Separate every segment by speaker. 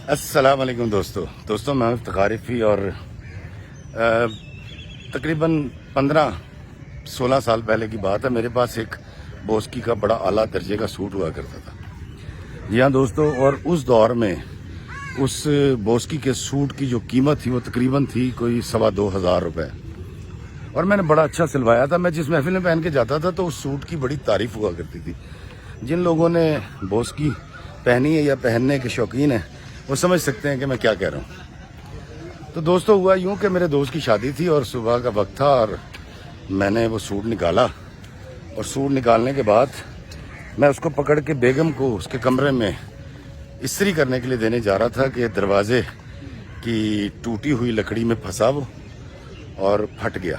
Speaker 1: السلام علیکم دوستوں میں افتخارفی اور تقریباً 15-16 سال پہلے کی بات ہے. میرے پاس ایک بوسکی کا بڑا اعلیٰ درجے کا سوٹ ہوا کرتا تھا. جی ہاں دوستوں، اور اس دور میں اس بوسکی کے سوٹ کی جو قیمت تھی وہ تقریباً تھی کوئی 2,500 روپے، اور میں نے بڑا اچھا سلوایا تھا. میں جس محفل میں پہن کے جاتا تھا تو اس سوٹ کی بڑی تعریف ہوا کرتی تھی. جن لوگوں نے بوسکی پہنی ہے یا پہننے کے شوقین ہیں وہ سمجھ سکتے ہیں کہ میں کیا کہہ رہا ہوں. تو دوستوں ہوا یوں کہ میرے دوست کی شادی تھی اور صبح کا وقت تھا، اور میں نے وہ سوٹ نکالا، اور سوٹ نکالنے کے بعد میں اس کو پکڑ کے بیگم کو اس کے کمرے میں استری کرنے کے لیے دینے جا رہا تھا کہ دروازے کی ٹوٹی ہوئی لکڑی میں پھنسا وہ اور پھٹ گیا.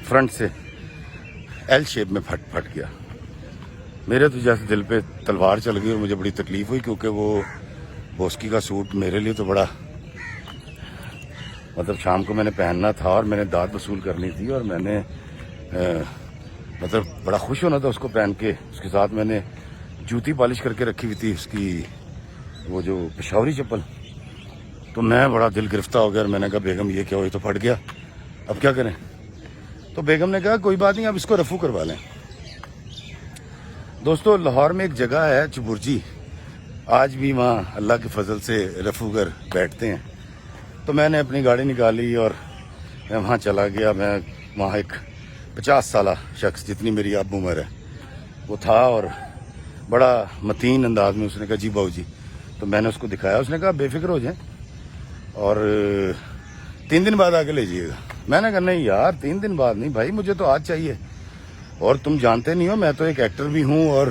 Speaker 1: فرنٹ سے ایل شیپ میں پھٹ گیا. میرے تو جیسے دل پہ تلوار چل گئی اور مجھے بڑی تکلیف ہوئی، کیونکہ وہ بوسکی کا سوٹ میرے لیے تو بڑا شام کو میں نے پہننا تھا اور میں نے داد وصول کرنی تھی، اور میں نے بڑا خوش ہونا تھا اس کو پہن کے. اس کے ساتھ میں نے جوتی پالش کر کے رکھی ہوئی تھی، اس کی وہ جو پشاوری چپل. تو میں بڑا دل گرفتہ ہو گیا اور میں نے کہا بیگم یہ کیا ہو، یہ تو پھٹ گیا، اب کیا کریں؟ تو بیگم نے کہا کوئی بات نہیں، اب اس کو رفو کروا لیں. دوستو لاہور میں ایک جگہ ہے چبرجی، آج بھی وہاں اللہ کے فضل سے رفوگر بیٹھتے ہیں. تو میں نے اپنی گاڑی نکالی اور میں وہاں چلا گیا. میں وہاں ایک 50 سالہ شخص جتنی میری اب عمر ہے وہ تھا، اور بڑا متین انداز میں اس نے کہا جی باؤ جی. تو میں نے اس کو دکھایا. اس نے کہا بے فکر ہو جائیں اور 3 دن بعد آ کے لے جائیے گا. میں نے کہا نہیں یار 3 دن بعد نہیں بھائی، مجھے تو آج چاہیے. اور تم جانتے نہیں ہو میں تو ایک ایکٹر بھی ہوں اور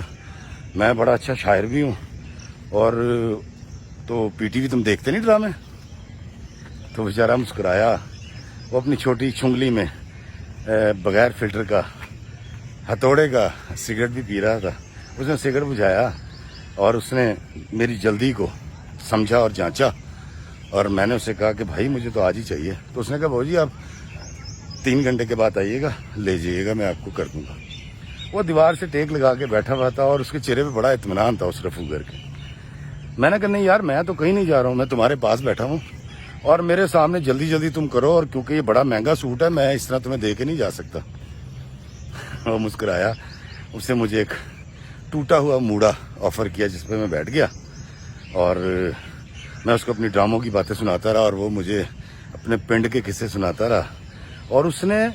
Speaker 1: میں بڑا اچھا شاعر بھی ہوں، اور تو پی ٹی وی تم دیکھتے نہیں ڈرامے. تو بیچارہ مسکرایا. وہ اپنی چھوٹی چنگلی میں بغیر فلٹر کا ہتھوڑے کا سگریٹ بھی پی رہا تھا. اس نے سگریٹ بجھایا اور اس نے میری جلدی کو سمجھا اور جانچا، اور میں نے اسے کہا کہ بھائی مجھے تو آج ہی چاہیے. تو اس نے کہا بھائی جی آپ 3 گھنٹے کے بعد آئیے گا، لے جائیے گا، میں آپ کو کر دوں گا. وہ دیوار سے ٹیک لگا کے بیٹھا ہوا تھا اور اس کے چہرے پہ بڑا اطمینان تھا اس رفوگر کے. میں نے کہا نہیں یار میں تو کہیں نہیں جا رہا ہوں، میں تمہارے پاس بیٹھا ہوں اور میرے سامنے جلدی جلدی تم کرو، اور کیونکہ یہ بڑا مہنگا سوٹ ہے میں اس طرح تمہیں دے کے نہیں جا سکتا. وہ مسکرایا. اس نے مجھے ایک ٹوٹا ہوا موڑا آفر کیا جس پہ میں بیٹھ گیا، اور میں اس کو اپنی ڈراموں کی باتیں سناتا رہا اور وہ مجھے اپنے پنڈ کے قصے سناتا رہا. اور اس نے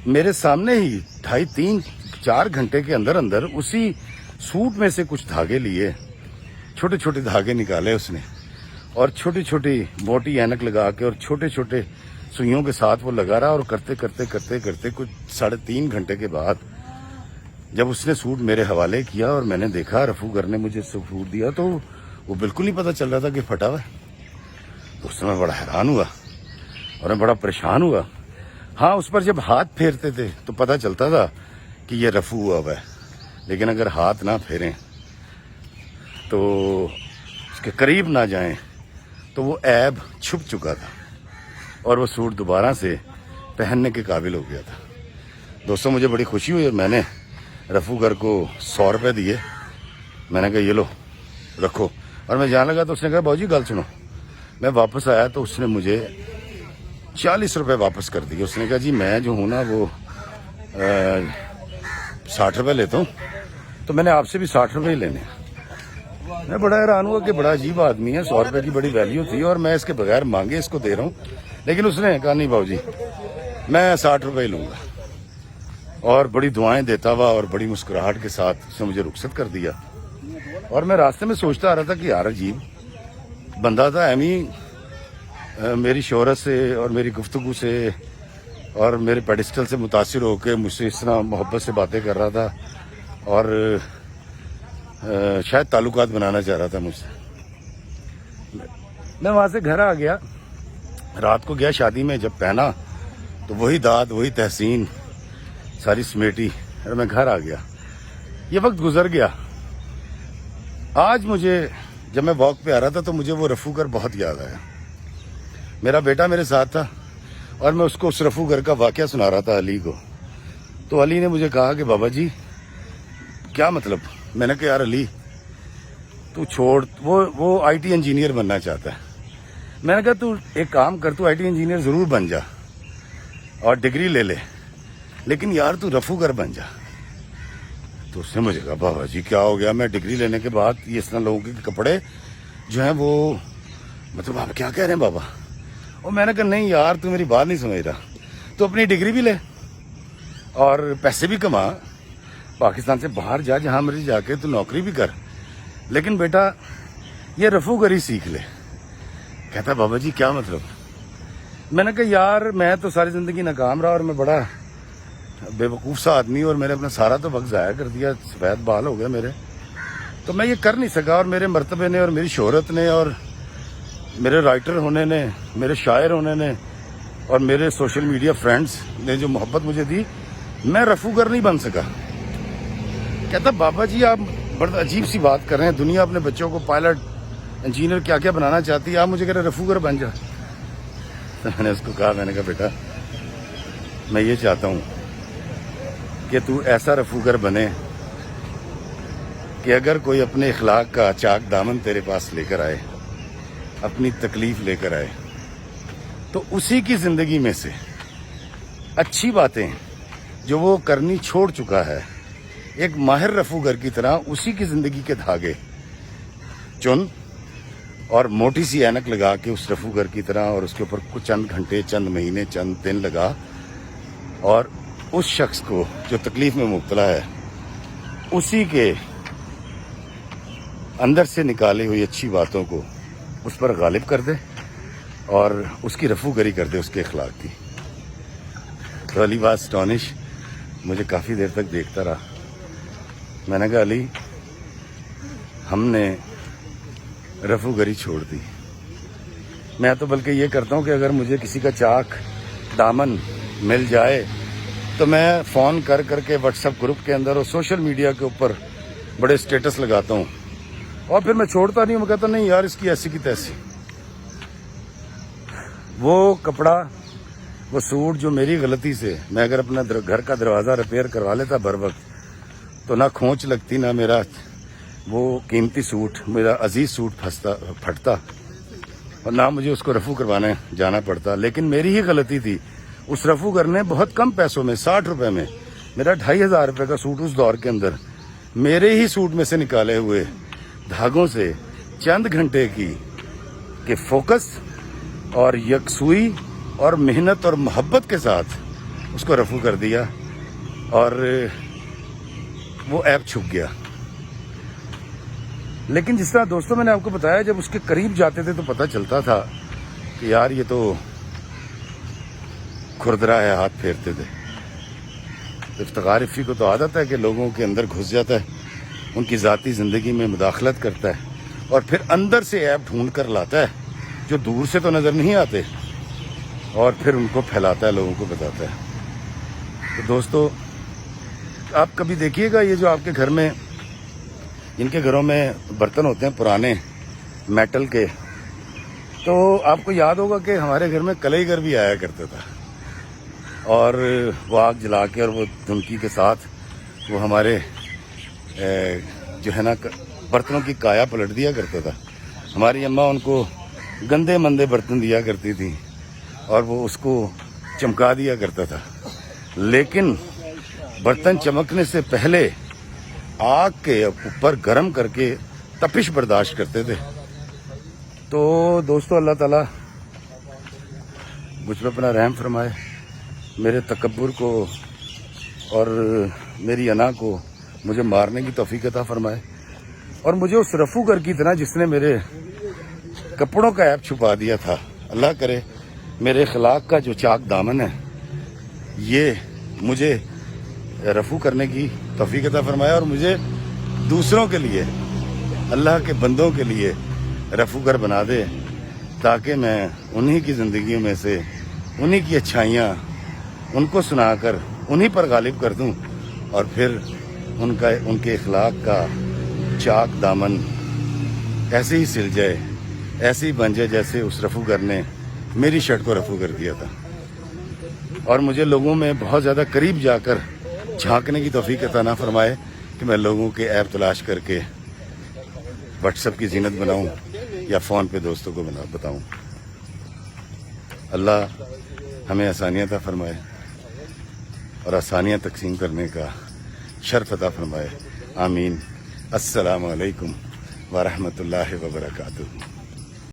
Speaker 1: میرے سامنے ہی 2.5-3-4 گھنٹے کے اندر اندر اسی سوٹ میں سے کچھ دھاگے لیے، چھوٹے چھوٹے دھاگے نکالے اس نے، اور چھوٹی چھوٹی موٹی اینک لگا کے اور چھوٹے چھوٹے سوئیوں کے ساتھ وہ لگا رہا. اور کرتے کرتے کرتے کرتے کچھ 3.5 گھنٹے کے بعد جب اس نے سوٹ میرے حوالے کیا اور میں نے دیکھا رفوگر نے مجھے سوٹ دیا تو وہ بالکل نہیں پتہ چل رہا تھا کہ پھٹا ہوا ہے. تو اس میں بڑا حیران ہوا اور میں بڑا پریشان ہوا. ہاں اس پر جب ہاتھ پھیرتے تھے تو پتہ چلتا تھا کہ یہ رفو ہوا ہوا ہے، لیکن اگر ہاتھ نہ پھیریں تو اس کے قریب نہ جائیں تو وہ عیب چھپ چکا تھا اور وہ سوٹ دوبارہ سے پہننے کے قابل ہو گیا تھا. دوستوں مجھے بڑی خوشی ہوئی اور میں نے رفوگر کو 100 روپے دیے. میں نے کہا یہ لو رکھو، اور میں جانے لگا تو اس نے کہا باؤ جی گل سنو. میں واپس آیا تو اس نے مجھے 40 روپے واپس کر دیے. اس نے کہا جی میں جو ہوں نا وہ 60 روپے لیتا ہوں، تو میں نے آپ سے بھی 60 روپے ہی لینے ہیں. میں بڑا حیران ہوا کہ بڑا عجیب آدمی ہے، 100 روپے کی بڑی ویلیو تھی اور میں اس کے بغیر مانگے اس کو دے رہا ہوں. لیکن اس نے کہا نہیں باؤ جی میں 60 روپے ہی لوں گا، اور بڑی دعائیں دیتا ہوا اور بڑی مسکراہٹ کے ساتھ اس نے مجھے رخصت کر دیا. اور میں راستے میں سوچتا آ رہا تھا کہ یار عجیب بندہ تھا، ایمی میری شہرت سے اور میری گفتگو سے اور میرے پیڈسٹل سے متاثر ہو کے مجھ سے اس طرح محبت سے باتیں کر رہا تھا اور شاید تعلقات بنانا چاہ رہا تھا مجھ سے. میں وہاں سے گھر آ گیا، رات کو گیا شادی میں. جب پہنا تو وہی داد وہی تحسین ساری سمیٹی اور میں گھر آ گیا. یہ وقت گزر گیا. آج مجھے جب میں واک پہ آ رہا تھا تو مجھے وہ رفوگر بہت یاد آیا. میرا بیٹا میرے ساتھ تھا اور میں اس کو اس رفوگر کا واقعہ سنا رہا تھا علی کو. تو علی نے مجھے کہا کہ بابا جی کیا مطلب؟ میں نے کہا یار علی تو چھوڑ, وہ آئی ٹی انجینئر بننا چاہتا ہے. میں نے کہا تو ایک کام کر, تو آئی ٹی انجینئر ضرور بن جا اور ڈگری لے لے, لیکن یار تو رفوگر بن جا. تو اس نے مجھے کہا بابا جی کیا ہو گیا, میں ڈگری لینے کے بعد یہ اس طرح لوگوں کے کپڑے جو ہیں وہ, مطلب آپ کیا کہہ رہے ہیں بابا. اور میں نے کہا نہیں یار تو میری بات نہیں سمجھ رہا, تو اپنی ڈگری بھی لے اور پیسے بھی کما, پاکستان سے باہر جا, جہاں مرضی جا کے تو نوکری بھی کر, لیکن بیٹا یہ رفوگری سیکھ لے. کہتا بابا جی کیا مطلب. میں نے کہا یار میں تو ساری زندگی ناکام رہا اور میں بڑا بے وقوف سا آدمی, اور میں نے اپنا سارا تو وقت ضائع کر دیا, سفید بال ہو گئے میرے, تو میں یہ کر نہیں سکا. اور میرے مرتبے نے اور میری شہرت نے اور میرے رائٹر ہونے نے, میرے شاعر ہونے نے اور میرے سوشل میڈیا فرینڈز نے جو محبت مجھے دی, میں رفوگر نہیں بن سکا. کہتا بابا جی آپ بڑا عجیب سی بات کر رہے ہیں, دنیا اپنے بچوں کو پائلٹ انجینئر کیا کیا بنانا چاہتی ہے, آپ مجھے کہہ رہے رفوگر بن جا. تو میں نے اس کو کہا, میں نے کہا بیٹا میں یہ چاہتا ہوں کہ تو ایسا رفوگر بنے کہ اگر کوئی اپنے اخلاق کا چاک دامن تیرے پاس لے کر آئے, اپنی تکلیف لے کر آئے, تو اسی کی زندگی میں سے اچھی باتیں جو وہ کرنی چھوڑ چکا ہے, ایک ماہر رفوگر کی طرح اسی کی زندگی کے دھاگے چن اور موٹی سی اینک لگا کے اس رفوگر کی طرح, اور اس کے اوپر کچھ چند گھنٹے, چند مہینے, چند دن لگا, اور اس شخص کو جو تکلیف میں مبتلا ہے اسی کے اندر سے نکالی ہوئی اچھی باتوں کو اس پر غالب کر دے اور اس کی رفوگری کر دے اس کے اخلاق کی. تو علی واز اسٹانش, مجھے کافی دیر تک دیکھتا رہا. میں نے کہا علی ہم نے رفوگری چھوڑ دی. میں تو بلکہ یہ کرتا ہوں کہ اگر مجھے کسی کا چاک دامن مل جائے تو میں فون کر کر کے واٹس ایپ گروپ کے اندر اور سوشل میڈیا کے اوپر بڑے اسٹیٹس لگاتا ہوں, اور پھر میں چھوڑتا نہیں ہوں. میں کہتا نہیں یار اس کی ایسی کی تیسی. وہ کپڑا, وہ سوٹ جو میری غلطی سے میں اگر اپنا گھر کا دروازہ ریپیئر کروا لیتا بر وقت, تو نہ کھونچ لگتی, نہ میرا وہ قیمتی سوٹ, میرا عزیز سوٹ پھٹتا, اور نہ مجھے اس کو رفو کروانے جانا پڑتا. لیکن میری ہی غلطی تھی. اس رفوگر نے بہت کم پیسوں میں, 60 روپے میں, میرا 2500 روپے کا سوٹ اس دور کے اندر میرے ہی سوٹ میں سے نکالے ہوئے دھاگوں سے چند گھنٹے کی فوکس اور یکسوئی اور محنت اور محبت کے ساتھ اس کو رفو کر دیا, اور وہ ایپ چھپ گیا. لیکن جس طرح دوستوں میں نے آپ کو بتایا, جب اس کے قریب جاتے تھے تو پتہ چلتا تھا کہ یار یہ تو کھردرا ہے, ہاتھ پھیرتے تھے. افتخار افی کو تو عادت ہے کہ لوگوں کے اندر گھس جاتا ہے, ان کی ذاتی زندگی میں مداخلت کرتا ہے, اور پھر اندر سے ایپ ڈھونڈ کر لاتا ہے جو دور سے تو نظر نہیں آتے, اور پھر ان کو پھیلاتا ہے, لوگوں کو بتاتا ہے. تو دوستو آپ کبھی دیکھیے گا, یہ جو آپ کے گھر میں, جن کے گھروں میں برتن ہوتے ہیں پرانے میٹل کے, تو آپ کو یاد ہوگا کہ ہمارے گھر میں کلئی گر بھی آیا کرتا تھا, اور وہ آگ جلا کے اور وہ دھمکی کے ساتھ وہ ہمارے جو ہے نا برتنوں کی کایا پلٹ دیا کرتا تھا. ہماری اماں ان کو گندے مندے برتن دیا کرتی تھی اور وہ اس کو چمکا دیا کرتا تھا. لیکن برتن چمکنے سے پہلے آگ کے اوپر گرم کر کے تپش برداشت کرتے تھے. تو دوستو اللہ تعالیٰ مجھ پہ اپنا رحم فرمائے, میرے تکبر کو اور میری انا کو مجھے مارنے کی توفیق عطا فرمائے, اور مجھے اس رفوگر کی طرح جس نے میرے کپڑوں کا ایپ چھپا دیا تھا, اللہ کرے میرے اخلاق کا جو چاک دامن ہے یہ مجھے رفو کرنے کی توفیق عطا فرمائے, اور مجھے دوسروں کے لیے, اللہ کے بندوں کے لیے رفوگر بنا دے, تاکہ میں انہی کی زندگیوں میں سے انہی کی اچھائیاں ان کو سنا کر انہی پر غالب کر دوں, اور پھر ان کے اخلاق کا چاک دامن ایسے ہی سل جائے, ایسے ہی بن جائے جیسے اس رفوگر نے میری شرٹ کو رفو کر دیا تھا. اور مجھے لوگوں میں بہت زیادہ قریب جا کر جھانکنے کی توفیق عطا نہ فرمائے کہ میں لوگوں کے عیب تلاش کر کے واٹس ایپ کی زینت بناؤں یا فون پہ دوستوں کو بتاؤں. اللہ ہمیں آسانیاں عطا فرمائے اور آسانیاں تقسیم کرنے کا شرف عطا فرمائے. آمین. السلام علیکم ورحمۃ اللہ وبرکاتہ.